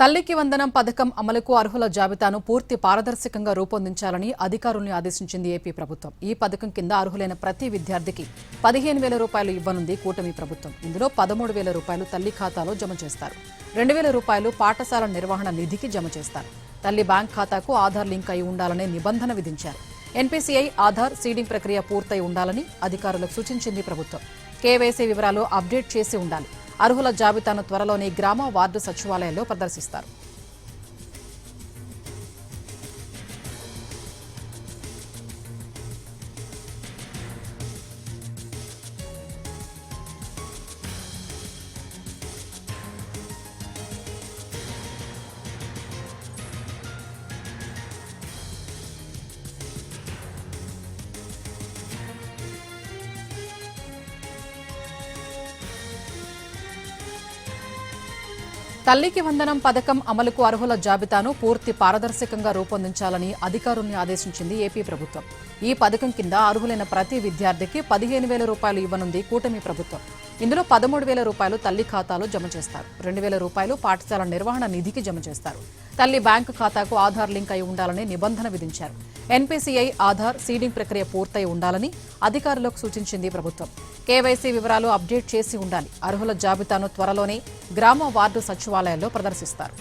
తల్లికి వందనం పథకం అమలుకు అర్హుల జాబితాను పూర్తి పారదర్శకంగా రూపొందించాలని అధికారుల్ని ఆదేశించింది ఏపీ ప్రభుత్వం. ఈ పథకం కింద అర్హులైన ప్రతి విద్యార్థికి 15,000 రూపాయలు ఇవ్వనుంది కూటమి ప్రభుత్వం. ఇందులో 13,000 రూపాయలు తల్లి ఖాతాలో జమ చేస్తారు. 2,000 రూపాయలు పాఠశాల నిర్వహణ నిధికి జమ చేస్తారు. తల్లి బ్యాంక్ ఖాతాకు ఆధార్ లింక్ అయి ఉండాలనే నిబంధన విధించారు. ఎన్పీసీఐ ఆధార్ సీడింగ్ ప్రక్రియ పూర్తయి ఉండాలని అధికారులకు సూచించింది ప్రభుత్వం. కేవైసీ వివరాలు అప్డేట్ చేసి ఉండాలి. అర్హుల జాబితాను త్వరలోనే గ్రామ వార్డు సచివాలయాల్లో ప్రదర్శిస్తారు. తల్లికి వందనం పథకం అమలుకు అర్హుల జాబితాను పూర్తి పారదర్శకంగా రూపొందించాలని అధికారుల్ని ఆదేశించింది ఏపీ ప్రభుత్వం. ఈ పథకం కింద అర్హులైన ప్రతి విద్యార్థికి 15,000 రూపాయలు ఇవ్వనుంది కూటమి ప్రభుత్వం. ఇందులో 13,000 రూపాయలు తల్లి ఖాతాలో జమ చేస్తారు. 2,000 రూపాయలు పాఠశాల నిర్వహణ నిధికి జమ చేస్తారు. తల్లి బ్యాంకు ఖాతాకు ఆధార్ లింక్ అయి ఉండాలని నిబంధన విధించారు. ఎన్పీసీఐ ఆధార్ సీడింగ్ ప్రక్రియ పూర్తయి ఉండాలని అధికారులకు సూచించింది ప్రభుత్వం. కేవైసీ వివరాలు అప్డేట్ చేసి ఉండాలి. అర్హుల జాబితాను త్వరలోనే గ్రామ వార్డు సచివాలయాల్లో ప్రదర్శిస్తారు.